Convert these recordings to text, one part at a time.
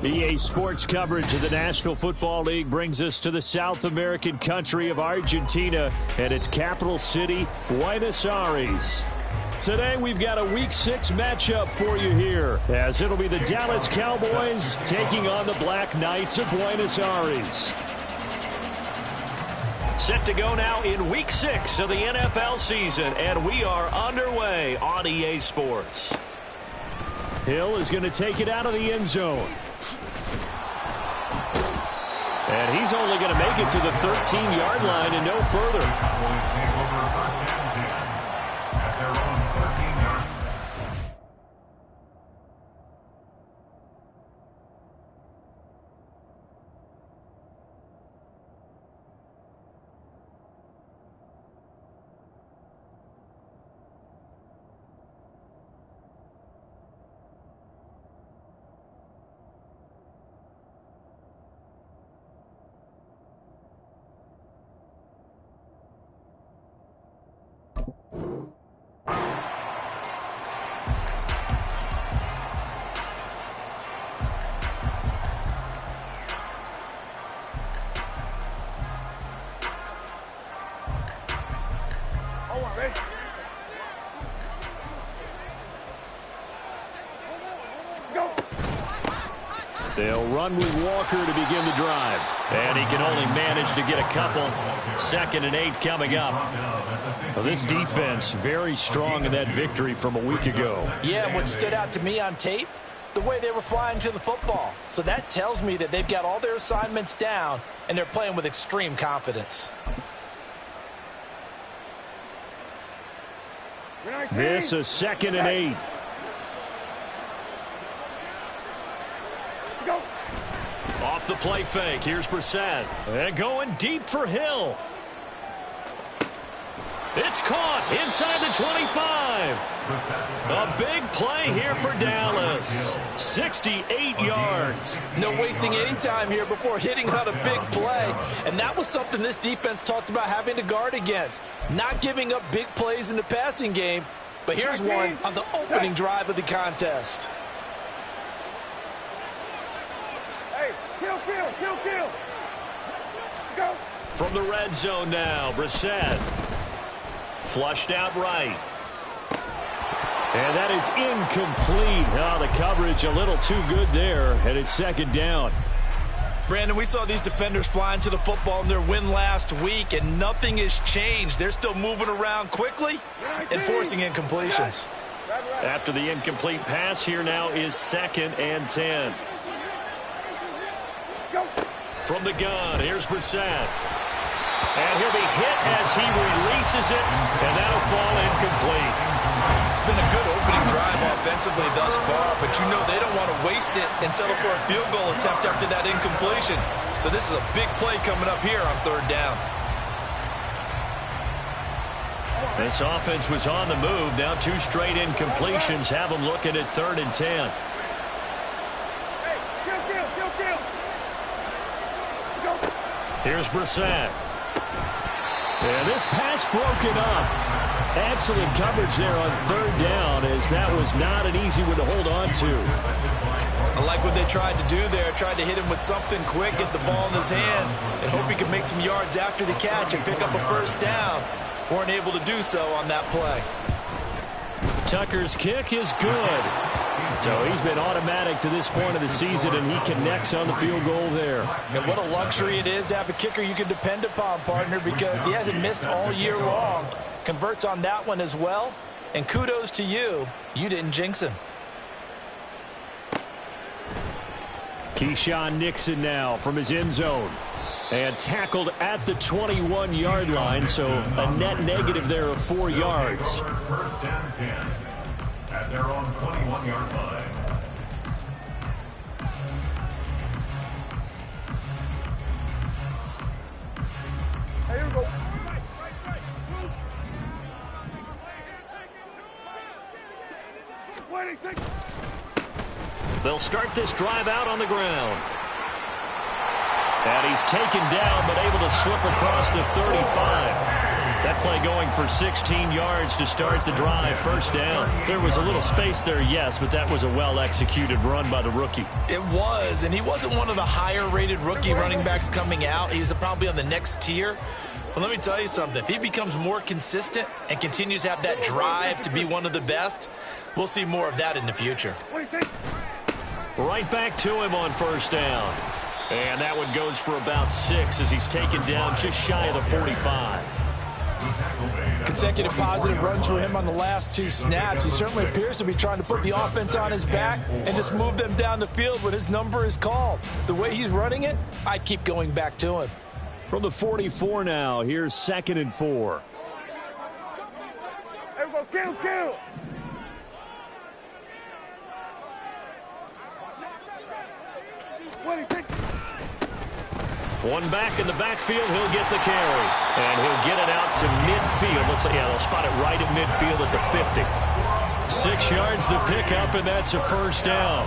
EA Sports coverage of the National Football League brings us to the South American country of Argentina and its capital city, Buenos Aires. Today we've got a Week 6 matchup for you here, as it'll be the Dallas Cowboys taking on the Black Knights of Buenos Aires. Set to go now in Week 6 of the NFL season, and we are underway on EA Sports. Hill is going to take it out of the end zone. And he's only going to make it to the 13-yard line and no further. They'll run with Walker to begin the drive. And he can only manage to get a couple. 2nd and 8 coming up. Well, this defense very strong in that victory from a week ago. Yeah, and what stood out to me on tape, the way they were flying to the football. So that tells me that they've got all their assignments down, and they're playing with extreme confidence. This is 2nd and 8. Off the play fake. Here's Brissett. And going deep for Hill. It's caught inside the 25. A big play here for Dallas. 68 yards. No wasting any time here before hitting on a big play. And that was something this defense talked about having to guard against. Not giving up big plays in the passing game. But here's one on the opening drive of the contest. Kill. Go. From the red zone now, Brissett. Flushed out right. And that is incomplete. Oh, the coverage a little too good there, and it's 2nd down. Brandon, we saw these defenders flying to the football in their win last week, and nothing has changed. They're still moving around quickly and forcing incompletions. After the incomplete pass, here now is 2nd and 10. From the gun, here's Brissett. And he'll be hit as he releases it, and that'll fall incomplete. It's been a good opening drive offensively thus far, but you know they don't want to waste it and settle for a field goal attempt after that incompletion. So this is a big play coming up here on 3rd down. This offense was on the move. Now 2 straight incompletions have them looking at 3rd and 10. Here's Brissett. And this pass broken up. Excellent coverage there on 3rd down, as that was not an easy one to hold on to. I like what they tried to do there. Tried to hit him with something quick, get the ball in his hands, and hope he could make some yards after the catch and pick up a 1st down. Weren't able to do so on that play. Tucker's kick is good. So he's been automatic to this point of the season, and he connects on the field goal there. And what a luxury it is to have a kicker you can depend upon, partner, because he hasn't missed all year long. Converts on that one as well. And kudos to you. You didn't jinx him. Keyshawn Nixon now from his end zone. And tackled at the 21-yard line, so a net negative there of 4 yards. 1st and 10 at their own 21-yard line. Here we go. They'll start this drive out on the ground. And he's taken down, but able to slip across the 35. That play going for 16 yards to start the drive. First down. There was a little space there, yes, but that was a well-executed run by the rookie. It was, and he wasn't one of the higher-rated rookie running backs coming out. He's probably on the next tier. But let me tell you something. If he becomes more consistent and continues to have that drive to be one of the best, we'll see more of that in the future. Right back to him on first down. And that one goes for about 6 as he's taken down just shy of the 45. Consecutive positive runs for him on the last 2 snaps. He certainly appears to be trying to put the offense on his back and just move them down the field when his number is called. The way he's running it, I keep going back to him. From the 44 now, here's 2nd and 4. There we go, kill. One back in the backfield, he'll get the carry. And he'll get it out to midfield. They'll spot it right at midfield at the 50. 6 yards the pickup, and that's a first down.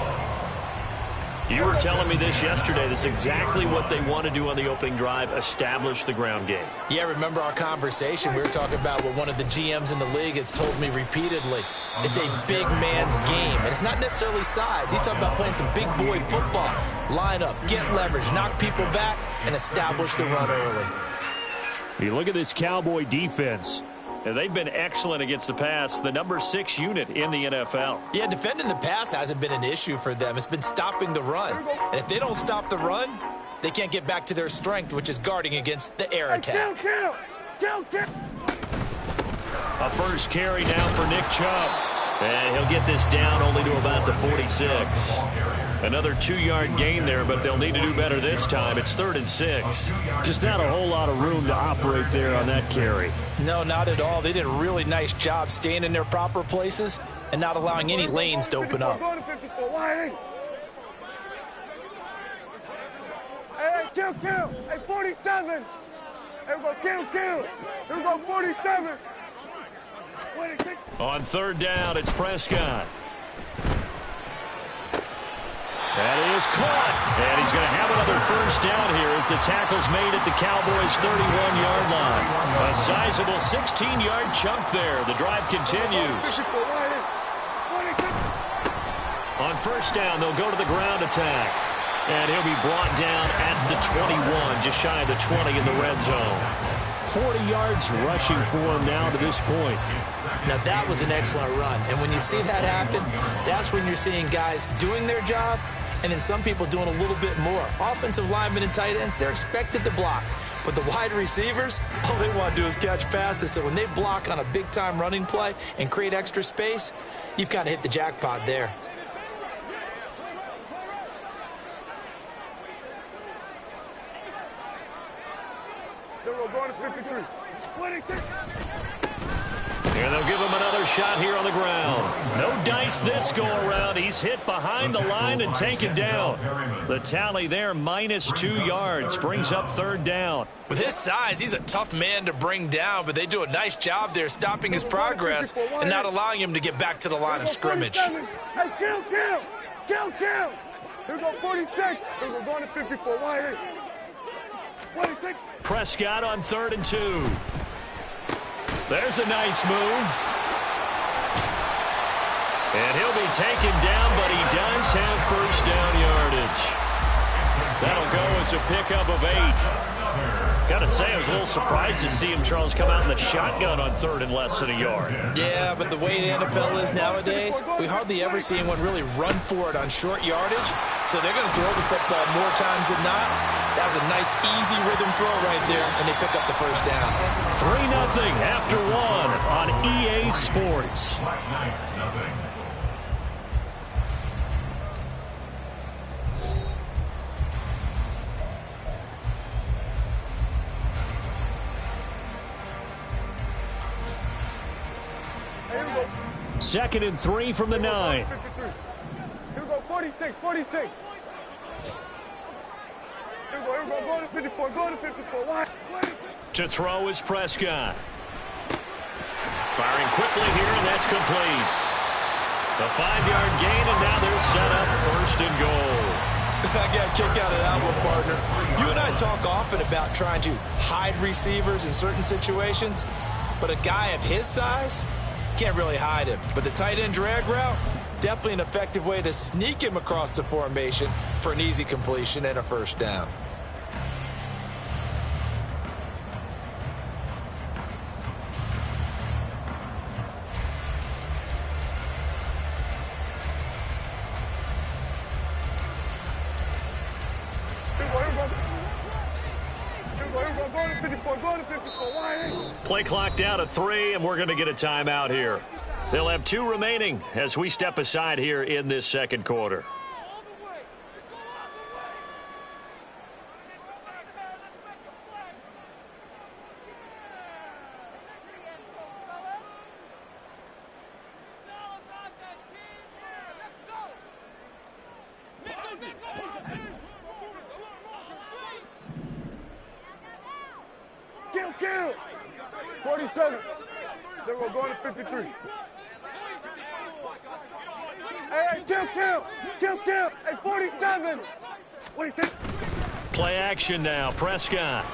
You were telling me this yesterday. This is exactly what they want to do on the opening drive, establish the ground game. Yeah, remember our conversation. We were talking about what one of the GMs in the league has told me repeatedly. It's a big man's game, and it's not necessarily size. He's talking about playing some big boy football. Line up, get leverage, knock people back, and establish the run early. You look at this Cowboy defense. And they've been excellent against the pass, the number 6 unit in the NFL. Yeah, defending the pass hasn't been an issue for them. It's been stopping the run. And if they don't stop the run, they can't get back to their strength, which is guarding against the air attack. Kill. A first carry now for Nick Chubb. And he'll get this down only to about the 46. Another 2-yard gain there, but they'll need to do better this time. It's 3rd and 6. Just not a whole lot of room to operate there on that carry. No, not at all. They did a really nice job staying in their proper places and not allowing any lanes to open up. Hey, kill. Hey, 47. There we go, kill. Here we go, 47. On 3rd down, it's Prescott. That is caught. And he's going to have another first down here as the tackle's made at the Cowboys' 31-yard line. A sizable 16-yard chunk there. The drive continues. On first down, they'll go to the ground attack. And he'll be brought down at the 21, just shy of the 20 in the red zone. 40 yards rushing for him now to this point. Now, that was an excellent run. And when you see that happen, that's when you're seeing guys doing their job and then some people doing a little bit more. Offensive linemen and tight ends, they're expected to block. But the wide receivers, all they want to do is catch passes. So when they block on a big-time running play and create extra space, you've kind of hit the jackpot there. Going to 53. 26. And they'll give him another shot here on the ground. No dice this go-around. He's hit behind the line and taken down. The tally there, -2 yards, brings up 3rd down. With his size, he's a tough man to bring down, but they do a nice job there stopping his progress and not allowing him to get back to the line of scrimmage. Hey, kill. Here we go, 46. Here we go, going to 54. 26. Prescott on 3rd and 2. There's a nice move. And he'll be taken down, but he does have first down yardage. That'll go as a pickup of 8. Got to say, I was a little surprised to see him, Charles, come out in the shotgun on 3rd and less than a yard. Yeah, but the way the NFL is nowadays, we hardly ever see anyone really run for it on short yardage. So they're going to throw the football more times than not. That was a nice, easy rhythm throw right there, and they pick up the first down. 3-0 after 1 on EA Sports. Second and 3 from the 9. Here we go, 46. Here we go, going to 54. To throw is Prescott. Firing quickly here, and that's complete. A 5-yard gain, and now they're set up 1st and goal. I got a kick out of that one, partner. You and I talk often about trying to hide receivers in certain situations, but a guy of his size can't really hide him. But the tight end drag route, definitely an effective way to sneak him across the formation for an easy completion and a first down. Play clock down to 3, and we're going to get a timeout here. They'll have 2 remaining as we step aside here in this second quarter. Kill. 47. Then we're going to 53. Hey, kill. Hey, 47. What do you think? Play action now. Prescott.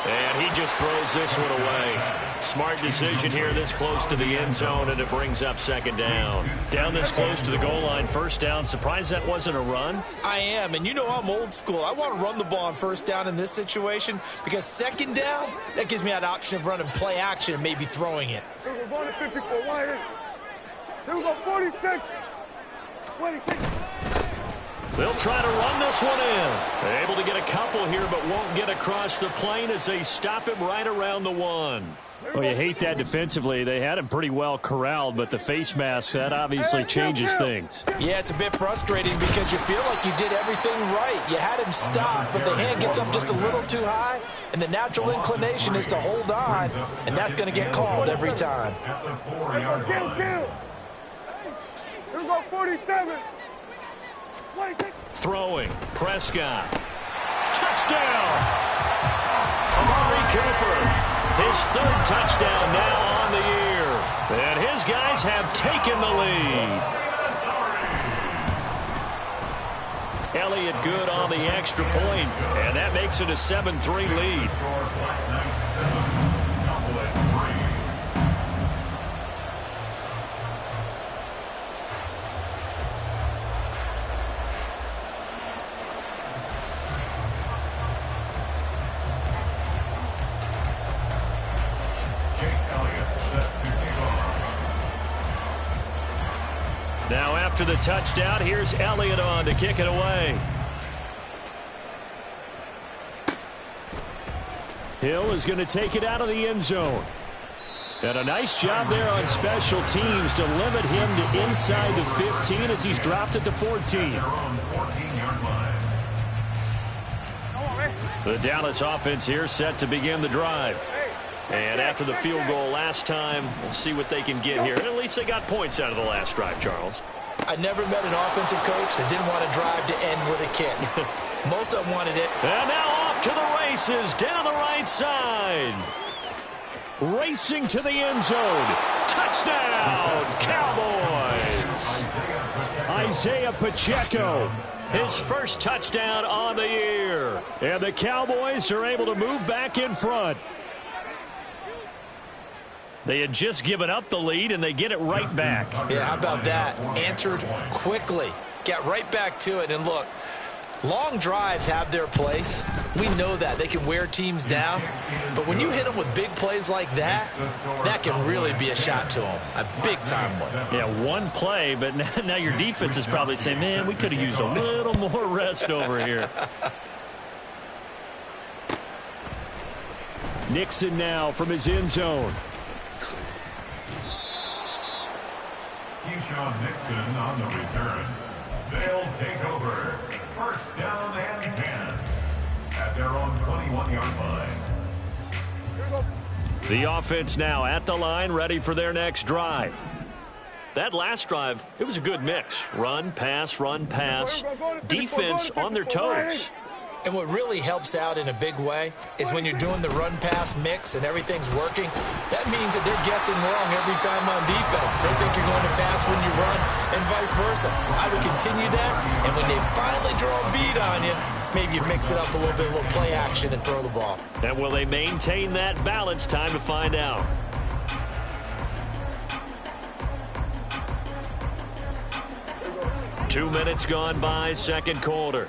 And he just throws this one away. Smart decision here this close to the end zone, and it brings up second down. Down this close to the goal line, first down. Surprised that wasn't a run? I am, and you know I'm old school. I want to run the ball on first down in this situation because second down, that gives me that option of running play action and maybe throwing it. We're going to 54. Here we go, 46. 26. They'll try to run this one in. They're able to get a couple here, but won't get across the plane as they stop him right around the 1. Well, you hate that defensively. They had him pretty well corralled, but the face mask, that obviously changes things. Yeah, it's a bit frustrating because you feel like you did everything right. You had him stop, but the hand gets up just a little too high, and the natural inclination is to hold on, and that's going to get called every time. Kill. Here we go, 47. Throwing. Prescott. Touchdown! Amari Cooper. His 3rd touchdown now on the year. And his guys have taken the lead. Elliott good on the extra point, and that makes it a 7-3 lead. Now after the touchdown, here's Elliott on to kick it away. Hill is going to take it out of the end zone. And a nice job there on special teams to limit him to inside the 15 as he's dropped at the 14. The Dallas offense here set to begin the drive. And after the field goal last time, we'll see what they can get here. At least they got points out of the last drive, Charles. I never met an offensive coach that didn't want to drive to end with a kick. Most of them wanted it. And now off to the races, down the right side. Racing to the end zone. Touchdown, Cowboys. Isaiah Pacheco, his first touchdown on the year. And the Cowboys are able to move back in front. They had just given up the lead, and they get it right back. Yeah, how about that? Answered quickly. Get right back to it. And look, long drives have their place. We know that. They can wear teams down. But when you hit them with big plays like that, that can really be a shot to them. A big-time one. Yeah, one play, but now your defense is probably saying, man, we could have used a little more rest over here. Nixon now from his end zone. Nixon on the return. They'll take over. First down and 10 at their own 21-yard line. The offense now at the line, ready for their next drive. That last drive, it was a good mix. Run, pass, run, pass. Defense on their toes. And what really helps out in a big way is when you're doing the run-pass mix and everything's working, that means that they're guessing wrong every time on defense. They think you're going to pass when you run and vice versa. I would continue that, and when they finally draw a bead on you, maybe you mix it up a little bit, a little play action, and throw the ball. And will they maintain that balance? Time to find out. Two minutes gone by, second quarter.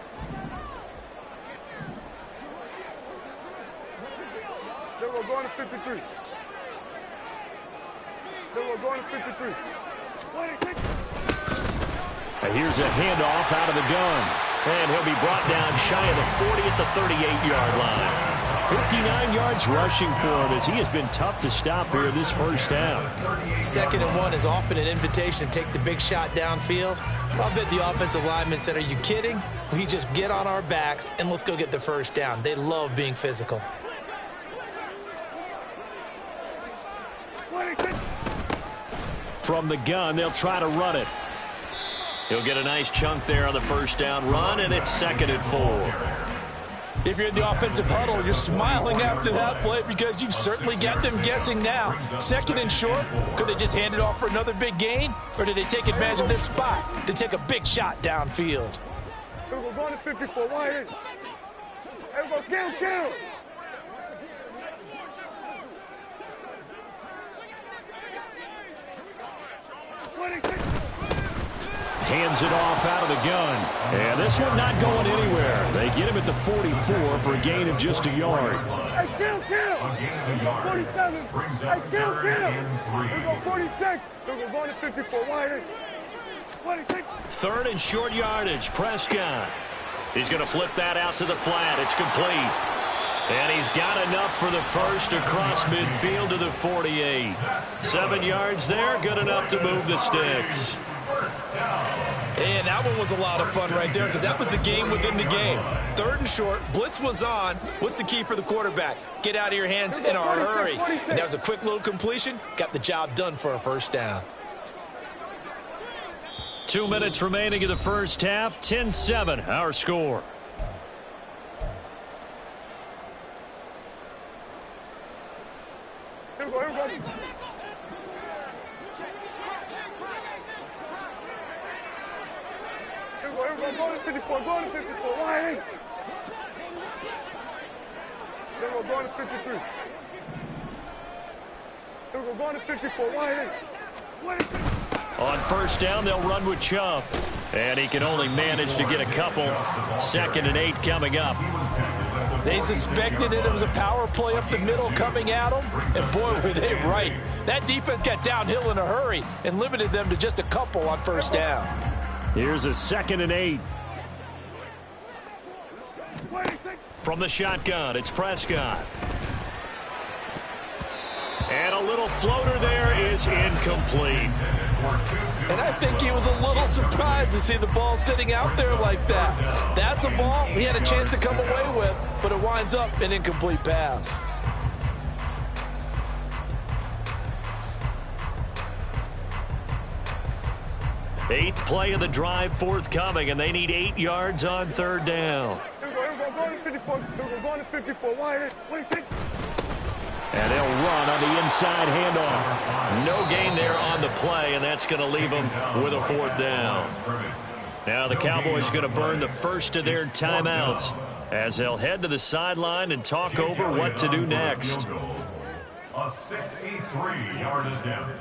We're going to 53. We're going to 53. And here's a handoff out of the gun. And he'll be brought down shy of the 40 at the 38-yard line. 59 yards rushing for him as he has been tough to stop here this first half. 2nd and 1 is often an invitation to take the big shot downfield. I bet the offensive lineman said, are you kidding? We just get on our backs and let's go get the first down. They love being physical. From the gun, they'll try to run it. He'll get a nice chunk there on the first down run, and it's 2nd and 4. If you're in the offensive huddle, you're smiling after that play because you've certainly got them guessing now. 2nd and short, could they just hand it off for another big gain? Or did they take advantage of this spot to take a big shot downfield? We're going to 54. Wide in. Hey, we're going to kill. Hands it off out of the gun. And this one not going anywhere. They get him at the 44 for a gain of just a yard. Hey, kill. 47. Hey, kill. We go 46. We're going to 54. Wide in. 26. 3rd and short yardage. Prescott. He's going to flip that out to the flat. It's complete. And he's got enough for the first across midfield to the 48. 7 yards there. Good enough to move the sticks. And that one was a lot of fun right there because that was the game within the game. 3rd and short, blitz was on. What's the key for the quarterback? Get out of your hands in a hurry. And that was a quick little completion. Got the job done for a first down. 2 minutes remaining in the first half. 10-7, our score. Going to 54, going to 54, wide in. Then we're going to 53. Then we're going to 54, wide in. On first down, they'll run with Chubb. And he can only manage to get a couple. 2nd and 8 coming up. They suspected it was a power play up the middle coming at them. And boy, were they right. That defense got downhill in a hurry and limited them to just a couple on first down. Here's a 2nd and 8. From the shotgun, it's Prescott. And a little floater there is incomplete. And I think he was a little surprised to see the ball sitting out there like that. That's a ball he had a chance to come away with, but it winds up an incomplete pass. Eighth play of the drive forthcoming, and they need 8 yards on 3rd down. We're going to 54. We're going to 54. Wide in. 26. And they'll run on the inside handoff. No gain there on the play, and that's going to leave them with a 4th down. Now the Cowboys going to burn the first of their timeouts as they'll head to the sideline and talk over what to do next. A 63-yard attempt.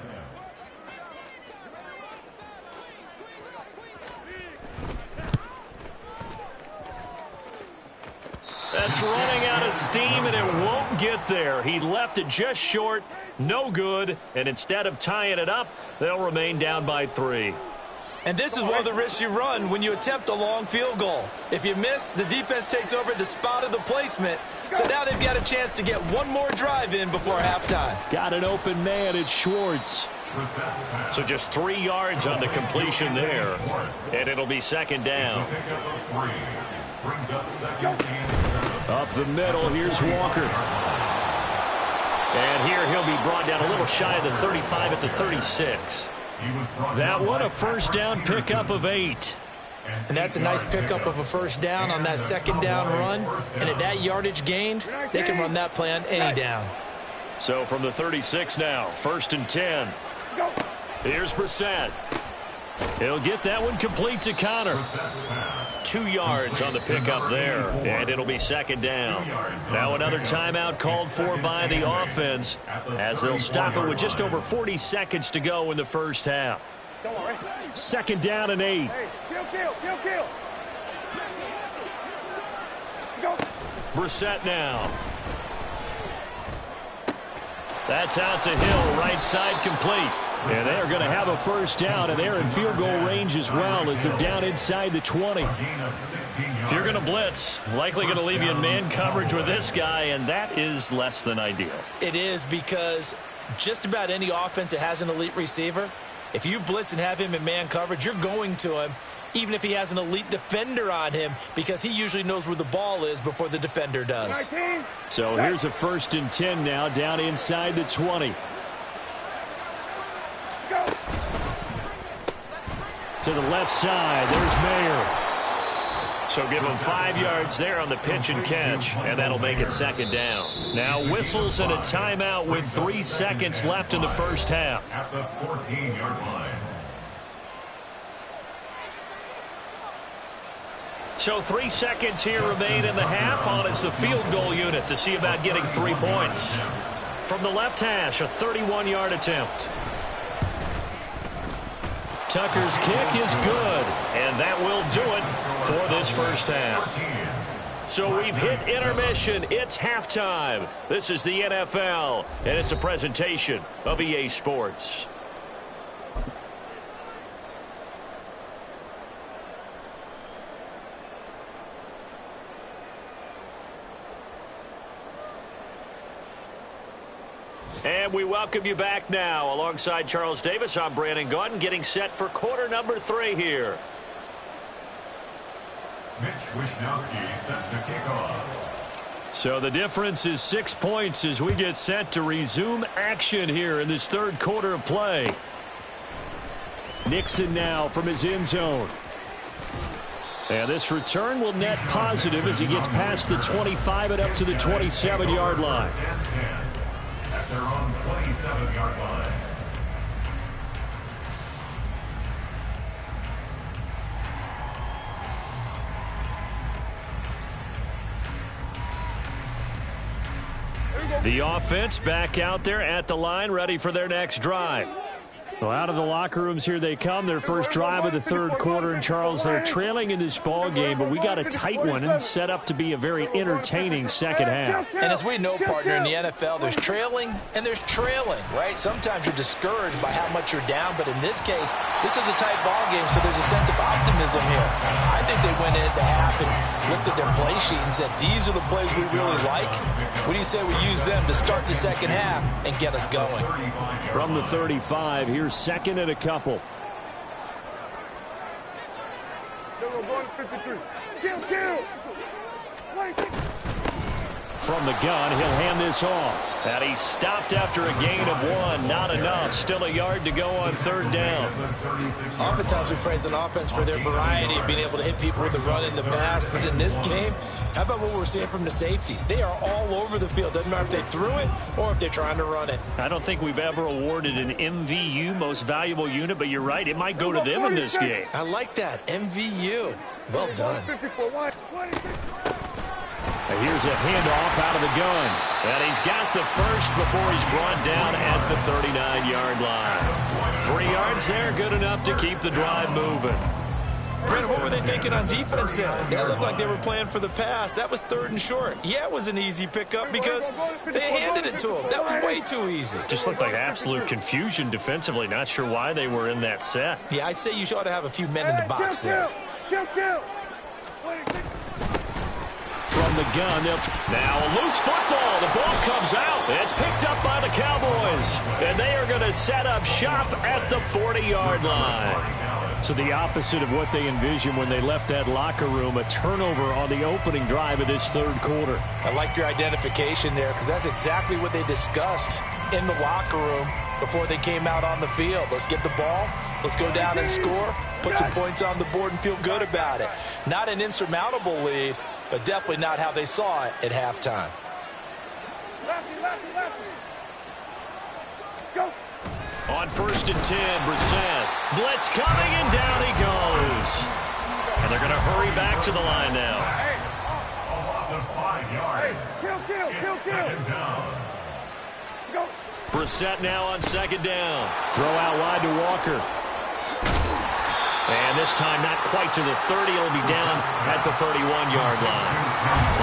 That's running out of steam, and it won't get there. He left it just short, no good, and instead of tying it up, they'll remain down by 3. And this is one of the risks you run when you attempt a long field goal. If you miss, the defense takes over the spot of the placement, so now they've got a chance to get one more drive in before halftime. Got an open man, it's Schwartz. So just 3 yards on the completion there, and it'll be 2nd down. Up the middle, here's Walker. And here he'll be brought down a little shy of the 35 at the 36. That one a first down pickup of 8. And that's a nice pickup of a first down on that second down run. And at that yardage gained, they can run that play on any down. So from the 36 now, 1st and 10. Here's Brissett. He'll get that one complete to Connor. 2 yards on the pickup there, and it'll be second down. Now another timeout called for by the offense as they'll stop it with just over 40 seconds to go in the first half. Second down and 8. Brissett now. That's out to Hill, right side complete. And they're going to have a first down, and they're in field goal range as well as they're down inside the 20. If you're going to blitz, likely going to leave you in man coverage with this guy, and that is less than ideal. It is, because just about any offense that has an elite receiver, if you blitz and have him in man coverage, you're going to him, even if he has an elite defender on him, because he usually knows where the ball is before the defender does. So here's a 1st and 10 now, down inside the 20. To the left side, there's Mayer. So give him 5 yards there on the pitch and catch, and that'll make it second down. Now whistles and a timeout with 3 seconds left in the first half. At the 14-yard line. So 3 seconds here remain in the half on as the field goal unit to see about getting 3 points. From the left hash, a 31-yard attempt. Tucker's kick is good, and that will do it for this first half. So we've hit intermission. It's halftime. This is the NFL, and it's a presentation of EA Sports. And we welcome you back now. Alongside Charles Davis, I'm Brandon Gaudin, getting set for quarter number 3 here. Mitch Wishnowsky sets the kickoff. So the difference is 6 points as we get set to resume action here in this third quarter of play. Nixon now from his end zone. And this return will net positive as he gets past the 25 and up to the 27-yard line. At their own 27-yard line. The offense back out there at the line, ready for their next drive. Well, out of the locker rooms here they come, their first drive of the third quarter. And, Charles, they're trailing in this ball game, but we got a tight one and set up to be a very entertaining second half. And as we know, partner, in the NFL, there's trailing and there's trailing, right? Sometimes you're discouraged by how much you're down, but in this case, this is a tight ball game, so there's a sense of optimism here. I think they went into half and looked at their play sheet and said, these are the plays we really like. What do you say we use them to start the second half and get us going? From the 35, here's second and a couple. From the gun, he'll hand this off. And he stopped after a gain of 1. Not enough. Still a yard to go on third down. Oftentimes we praise an offense for their variety of being able to hit people with the run in the pass. But in this game, how about what we're seeing from the safeties? They are all over the field. Doesn't matter if they threw it or if they're trying to run it. I don't think we've ever awarded an MVU, most valuable unit, but you're right. It might go to them in this game. I like that. MVU. Well done. And here's a handoff out of the gun. And he's got the first before he's brought down at the 39-yard line. 3 yards there, good enough to keep the drive moving. Brandon, what were they thinking on defense there? That looked like they were playing for the pass. That was 3rd and short. Yeah, it was an easy pickup because they handed it to him. That was way too easy. Just looked like absolute confusion defensively. Not sure why they were in that set. Yeah, I'd say you ought to have a few men in the box there. From the gun, now a loose football. The ball comes out. It's picked up by the Cowboys. And they are going to set up shop at the 40-yard line. So the opposite of what they envisioned when they left that locker room, a turnover on the opening drive of this third quarter. I like your identification there because that's exactly what they discussed in the locker room before they came out on the field. Let's get the ball Let's go down and score, put some points on the board, and feel good about it. Not an insurmountable lead, but definitely not how they saw it at halftime. Go. On 1st and 10, Brissett. Blitz coming, and down he goes. And they're going to hurry back to the line now. A loss of 5 yards. Kill. Second down. Go. Brissett now on 2nd down. Throw out wide to Walker. And this time not quite to the 30. It'll be down at the 31-yard line.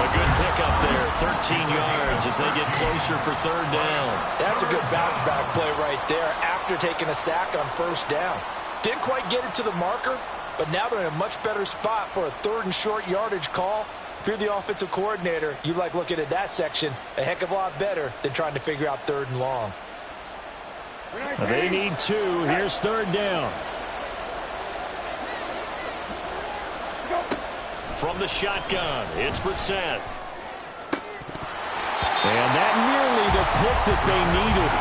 A good pickup there, 13 yards as they get closer for 3rd down. That's a good bounce-back play right there after taking a sack on 1st down. Didn't quite get it to the marker, but now they're in a much better spot for a 3rd and short yardage call. If you're the offensive coordinator, you like looking at that section a heck of a lot better than trying to figure out 3rd and long. They need 2. Here's 3rd down. From the shotgun, it's Brissett. And that nearly the pick that they needed.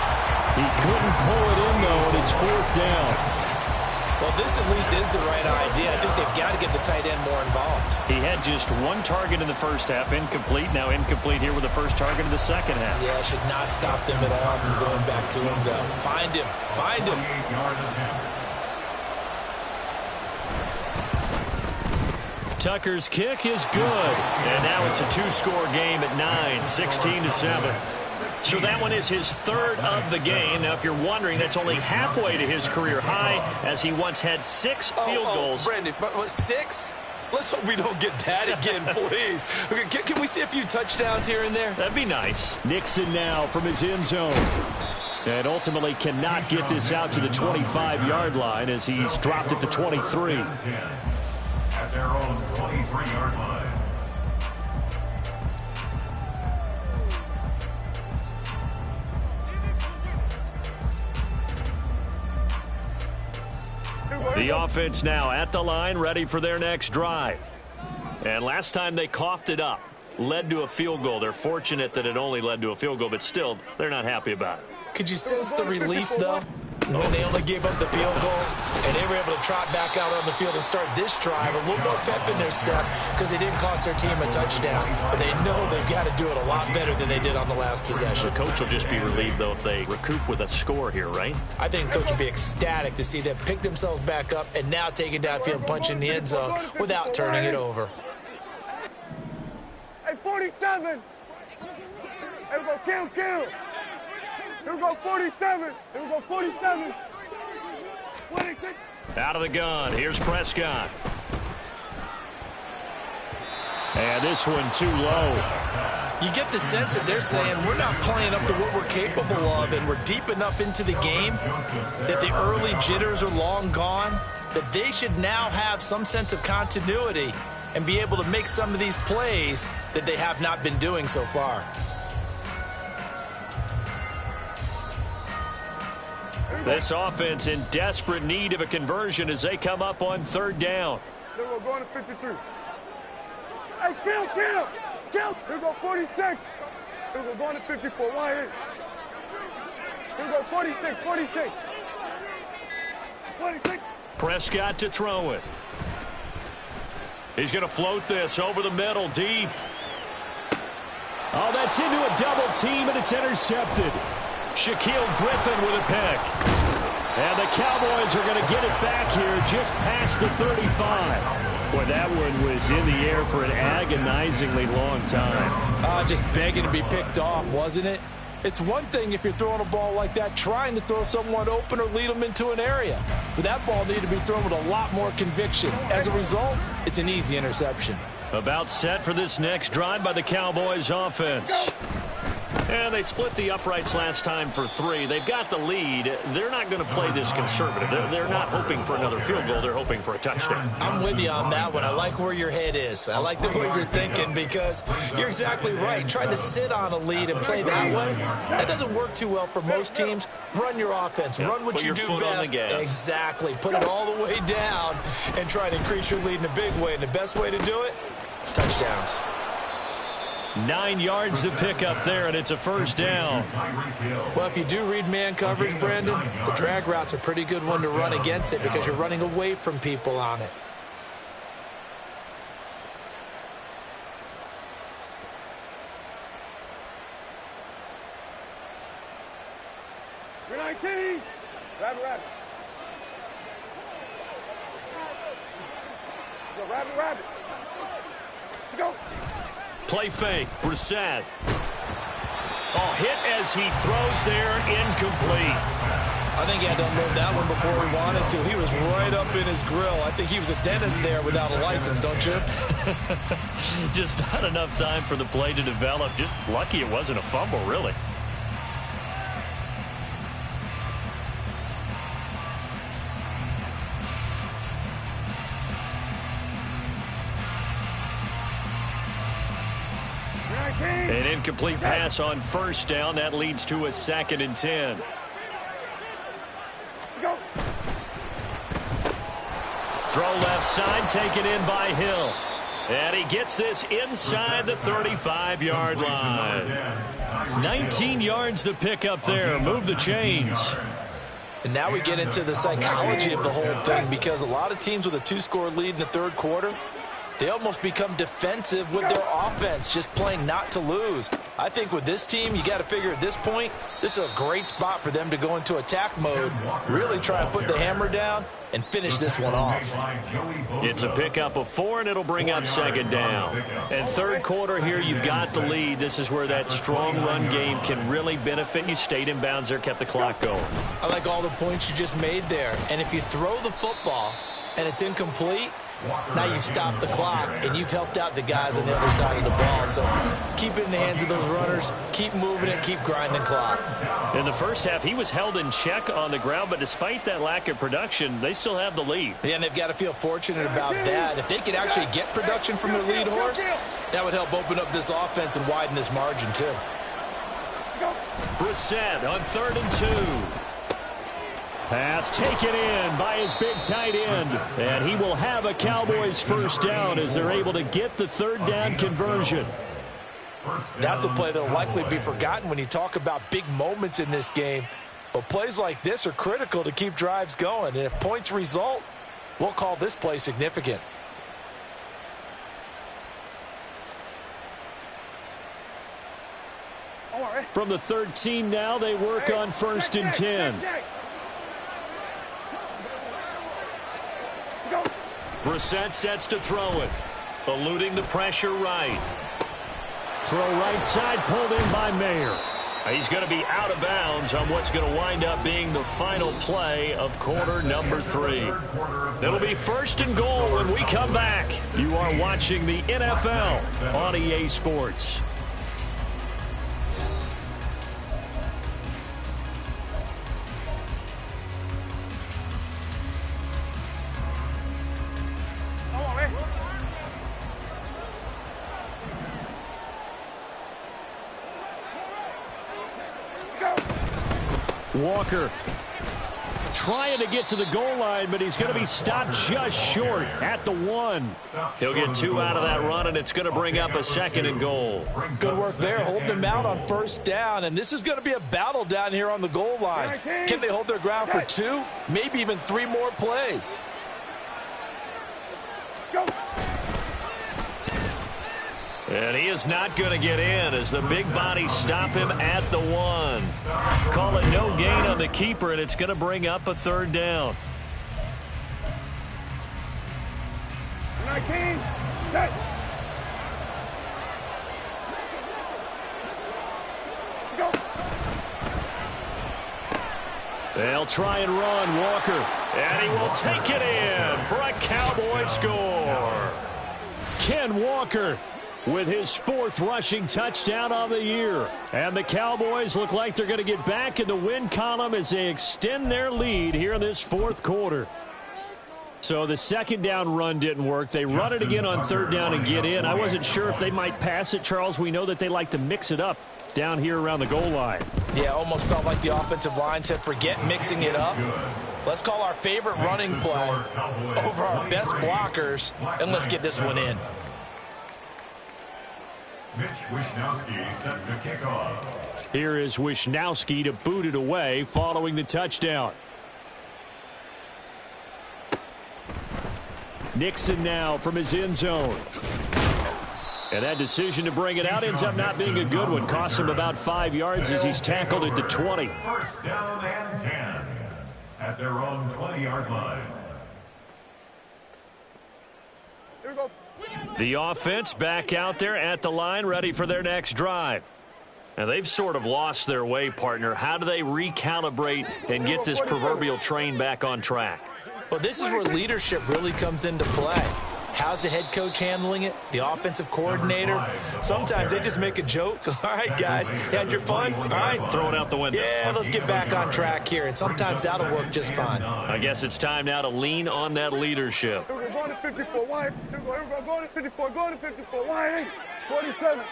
He couldn't pull it in, though, and it's 4th down. Well, this at least is the right idea. I think they've got to get the tight end more involved. He had just 1 target in the first half, incomplete. Now incomplete here with the first target in the second half. Yeah, should not stop them at all from going back to him, though. Find him. 28-yard attempt. Tucker's kick is good. And now it's a 2-score game at 9, 16-7. So that one is his 3rd of the game. Now, if you're wondering, that's only halfway to his career high, as he once had 6 field goals. Brandon, but 6? Let's hope we don't get that again, please. Okay, can we see a few touchdowns here and there? That'd be nice. Nixon now from his end zone. And ultimately cannot get this out to the 25-yard line as he's dropped at the 23. At their own 23-yard line. The offense now at the line, ready for their next drive. And last time they coughed it up, led to a field goal. They're fortunate that it only led to a field goal, but still, they're not happy about it. Could you sense the relief, though, when they only gave up the field goal and they were able to trot back out on the field and start this drive a little more pep in their step because they didn't cost their team a touchdown, but they know they've got to do it a lot better than they did on the last possession. The coach will just be relieved, though, if they recoup with a score here, right? I think the coach will be ecstatic to see them pick themselves back up and now take it downfield and punch in the end zone without turning it over. Hey, 47. Hey, we go kill. Here we go 47. Here we go 47. 26. Out of the gun. Here's Prescott. And this one too low. You get the sense that they're saying we're not playing up to what we're capable of, and we're deep enough into the game that the early jitters are long gone, that they should now have some sense of continuity and be able to make some of these plays that they have not been doing so far. This offense in desperate need of a conversion as they come up on 3rd down. Then we're going to 53. Hey, kill. Here we go 46. Here we go going to 54. Why here? Here we go 46. 26. Prescott to throw it. He's going to float this over the middle, deep. Oh, that's into a double team, and it's intercepted. Shaquille Griffin with a pick. And the Cowboys are going to get it back here just past the 35. Boy, that one was in the air for an agonizingly long time. Just begging to be picked off, wasn't it? It's one thing if you're throwing a ball like that, trying to throw someone open or lead them into an area. But that ball needed to be thrown with a lot more conviction. As a result, it's an easy interception. About set for this next drive by the Cowboys offense. And they split the uprights last time for 3. They've got the lead. They're not going to play this conservative. They're not hoping for another field goal. They're hoping for a touchdown. I'm with you on that one. I like where your head is. I like the way you're thinking because you're exactly right. Trying to sit on a lead and play that way, that doesn't work too well for most teams. Run your offense. Run what you do best. Exactly. Put it all the way down and try to increase your lead in a big way. And the best way to do it, touchdowns. 9 yards to pick up there, and it's a first down. Well, if you do read man coverage, Brandon, the drag route's a pretty good one to run against it because you're running away from people on it. You're 19. Rabbit. Go, rabbit. Go. Play fake. Brissett. Oh, hit as he throws there. Incomplete. I think he had to unload that one before he wanted to. He was right up in his grill. I think he was a dentist there without a license, don't you? Just not enough time for the play to develop. Just lucky it wasn't a fumble, really. An incomplete pass on first down. That leads to a 2nd and 10. Go. Throw left side, taken in by Hill. And he gets this inside the 35-yard line. 19 yards to pick up there. Move the chains. And now we get into the psychology of the whole thing, because a lot of teams with a 2-score lead in the third quarter, they almost become defensive with their offense, just playing not to lose. I think with this team, you got to figure at this point, this is a great spot for them to go into attack mode, really try and put the hammer down and finish this one off. It's a pickup of 4, and it'll bring up 2nd down. And third quarter here, you've got the lead. This is where that strong run game can really benefit you. Stayed in bounds there, kept the clock going. I like all the points you just made there. And if you throw the football and it's incomplete, now you stop the clock, and you've helped out the guys on the other side of the ball. So keep it in the hands of those runners. Keep moving it. Keep grinding clock. In the first half, he was held in check on the ground, but despite that lack of production, they still have the lead. Yeah, and they've got to feel fortunate about that. If they could actually get production from their lead horse, that would help open up this offense and widen this margin too. Brissett on 3rd and 2. Pass taken in by his big tight end. And he will have a Cowboys first down as they're able to get the 3rd down conversion. That's a play that will likely be forgotten when you talk about big moments in this game. But plays like this are critical to keep drives going. And if points result, we'll call this play significant. From the 13 now, they work on 1st and 10. Brissett sets to throw it. Eluding the pressure right. Throw right side, pulled in by Mayer. He's going to be out of bounds on what's going to wind up being the final play of quarter number 3. It'll be 1st and goal when we come back. You are watching the NFL on EA Sports. Walker trying to get to the goal line, but he's going to be stopped just short at the 1. He'll get 2 out of that run, and it's going to bring up a 2nd and goal. Good work there, holding him out on 1st down, and this is going to be a battle down here on the goal line. Can they hold their ground for 2, maybe even 3 more plays? Go. And he is not going to get in as the big bodies stop him at the 1. Call it no gain on the keeper, and it's going to bring up a 3rd down. 19. Set. Go. They'll try and run Walker, and he will take it in for a Cowboy score. Ken Walker with his 4th rushing touchdown on the year. And the Cowboys look like they're going to get back in the win column as they extend their lead here in this 4th quarter. So the 2nd down run didn't work. They run it again on 3rd down and get in. I wasn't sure if they might pass it, Charles. We know that they like to mix it up down here around the goal line. Yeah, almost felt like the offensive line said, forget mixing it up. Let's call our favorite running play over our best blockers, and let's get this one in. Mitch Wishnowski set to kick off. Here is Wishnowski to boot it away following the touchdown. Nixon now from his end zone. And that decision to bring it out ends up not being a good one. Cost him about 5 yards as he's tackled at the 20. First down and 10 at their own 20-yard line. Here we go. The offense back out there at the line, ready for their next drive. Now, they've sort of lost their way, partner. How do they recalibrate and get this proverbial train back on track? Well, this is where leadership really comes into play. How's the head coach handling it? The offensive coordinator? Sometimes they just make a joke. All right, guys, had your fun? All right. Throw it out the window. Yeah, let's get back on track here. And sometimes that'll work just fine. I guess it's time now to lean on that leadership. Here we go, going to 54, wide. Here we go, going to 54, going to 54, wide. 47.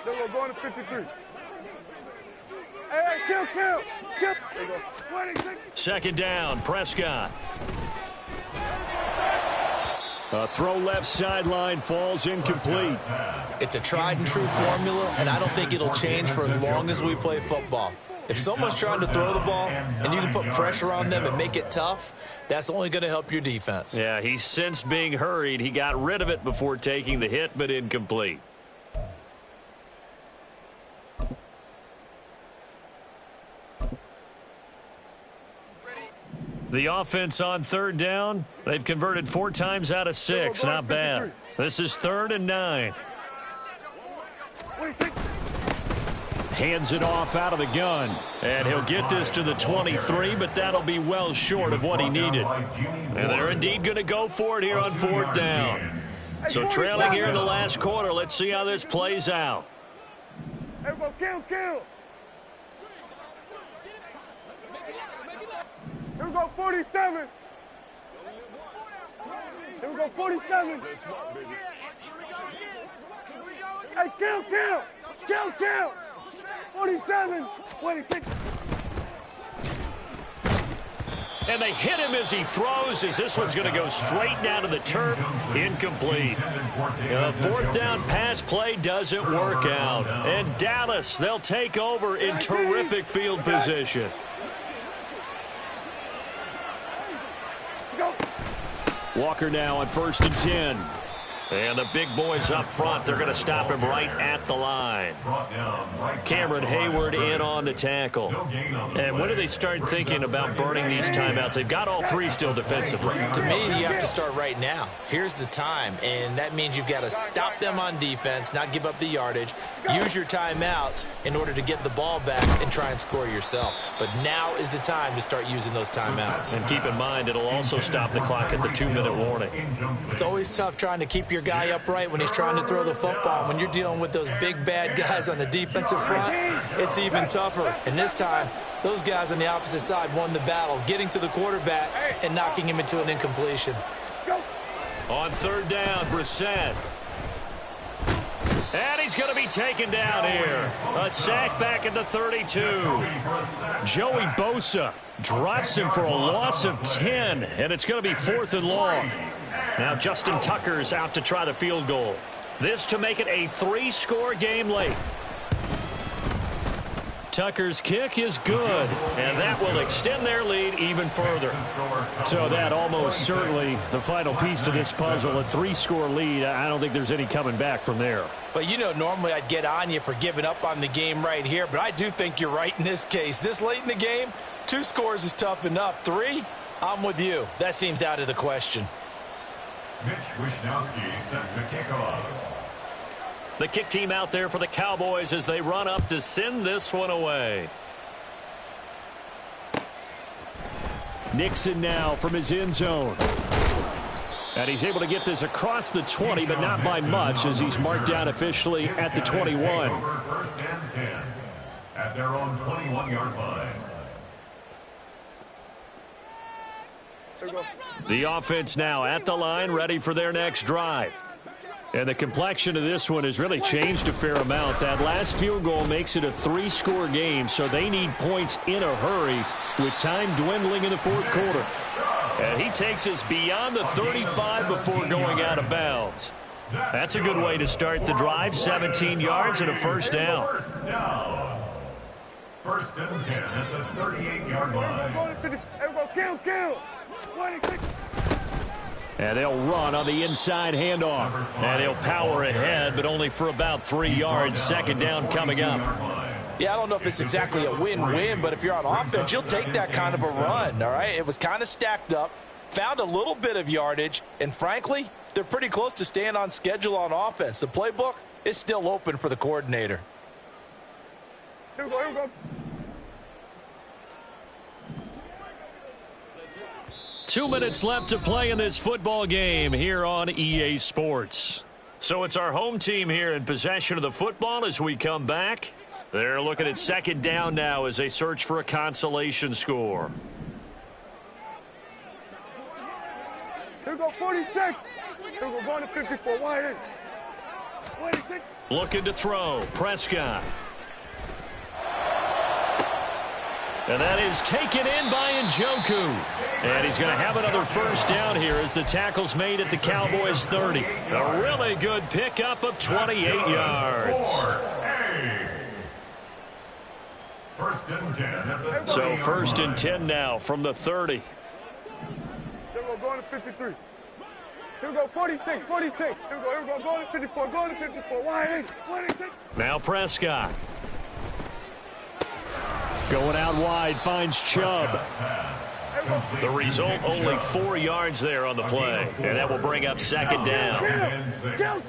Then we're going to 53. Hey, kill. There you go. 26. Second down, Prescott. A throw left sideline falls incomplete. It's a tried and true formula, and I don't think it'll change for as long as we play football. If someone's trying to throw the ball and you can put pressure on them and make it tough, that's only going to help your defense. Yeah, he sensed being hurried. He got rid of it before taking the hit, but incomplete. The offense on third down, they've converted 4 times out of 6. Not bad. This is 3rd and 9. Hands it off out of the gun. And he'll get this to the 23, but that'll be well short of what he needed. And they're indeed going to go for it here on 4th down. So trailing here in the last quarter, let's see how this plays out. Everybody kill. Here we go, 47. Here we go, 47. Hey, kill. 47. 26. And they hit him as he throws, as this one's going to go straight down to the turf. Incomplete. The 4th down pass play doesn't work out. And Dallas, they'll take over in terrific field position. Walker now on 1st and 10. And the big boys up front, they're going to stop him right at the line. Cameron Hayward in on the tackle. And when do they start thinking about burning these timeouts? They've got all 3 still defensively. To me, you have to start right now. Here's the time, and that means you've got to stop them on defense, not give up the yardage, use your timeouts in order to get the ball back and try and score yourself. But now is the time to start using those timeouts. And keep in mind, it'll also stop the clock at the 2-minute warning. It's always tough trying to keep your guy upright when he's trying to throw the football. When you're dealing with those big bad guys on the defensive front, it's even tougher. And this time, those guys on the opposite side won the battle, getting to the quarterback and knocking him into an incompletion. On 3rd down, Brissett. And he's going to be taken down here. A sack back at the 32. Joey Bosa drops him for a loss of 10, and it's going to be 4th and long. Now Justin Tucker's out to try the field goal. This to make it a 3-score game late. Tucker's kick is good, and that will extend their lead even further. So that almost certainly the final piece to this puzzle, a 3-score lead. I don't think there's any coming back from there. But, you know, normally I'd get on you for giving up on the game right here, but I do think you're right in this case. This late in the game, 2 scores is tough enough. 3, I'm with you. That seems out of the question. Mitch Wishnowski set to kick off. The kick team out there for the Cowboys as they run up to send this one away. Nixon now from his end zone. And he's able to get this across the 20, but not by much as he's marked down officially at the 21. 1st and 10 at their own 21-yard line. The offense now at the line, ready for their next drive. And the complexion of this one has really changed a fair amount. That last field goal makes it a 3-score game, so they need points in a hurry with time dwindling in the fourth quarter. And he takes us beyond the 35 before going out of bounds. That's a good way to start the drive. 17 yards and a first down. First and 10 at the 38-yard line. Kill. And they'll run on the inside handoff. And he'll power ahead, but only for about 3 yards. Second down coming up. Yeah, I don't know if it's exactly a win-win, but if you're on offense, you'll take that kind of a run, all right? It was kind of stacked up, found a little bit of yardage, and frankly, they're pretty close to staying on schedule on offense. The playbook is still open for the coordinator. Here we go. 2 minutes left to play in this football game here on EA Sports. So it's our home team here in possession of the football as we come back. They're looking at second down now as they search for a consolation score. Here we go, 46. Here we go, going to 54. Wide 26. Looking to throw. Prescott. And that is taken in by Njoku. And he's going to have another first down here as the tackle's made at the Cowboys' 30. A really good pickup of 28 yards. First and 10. So first and 10 now from the 30. Here we go, going to 53. Here we go, 46. Here we go, going to 54. Going to 54. Wide 26. Now Prescott. Going out wide, finds Chubb. The result, only 4 yards there on the play. And that will bring up second down. Kill.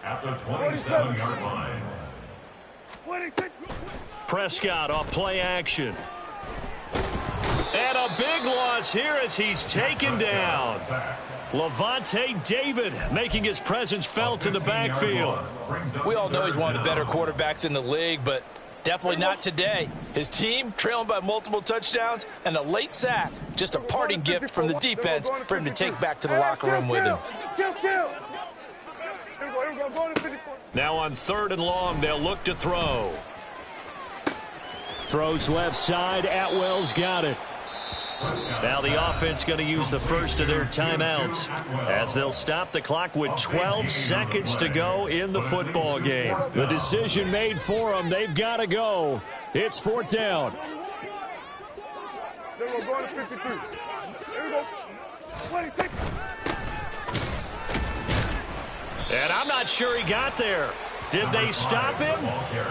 At the 27-yard line. 26. Prescott off play action. And a big loss here as he's taken down. Levante David making his presence felt in the backfield. We all know he's one of the better quarterbacks in the league, but definitely not today. His team trailing by multiple touchdowns and a late sack. Just a parting gift from the defense for him to take back to the locker room with him. Kill. Now on third and long, they'll look to throw. Throws left side. Atwell's got it. Now the offense going to use the first of their timeouts as they'll stop the clock with 12 seconds to go in the football game. The decision made for them. They've got to go. It's fourth down. Then we're going to 53. Here we go. 26. And I'm not sure he got there. Did they stop him?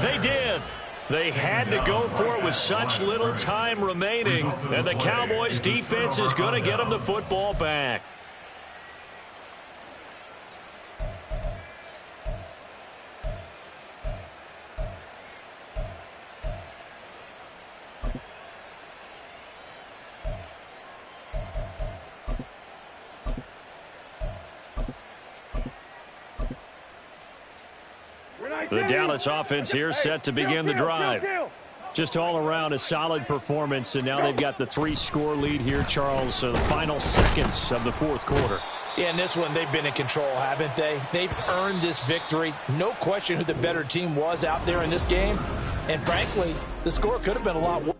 They did. They had to go for it with such little time remaining, and the Cowboys' defense is going to get them the football back. The Dallas offense here set to begin the drive. Just all around a solid performance, and now they've got the 3-score lead here, Charles, so the final seconds of the fourth quarter. Yeah, in this one, they've been in control, haven't they? They've earned this victory. No question who the better team was out there in this game. And frankly, the score could have been a lot worse.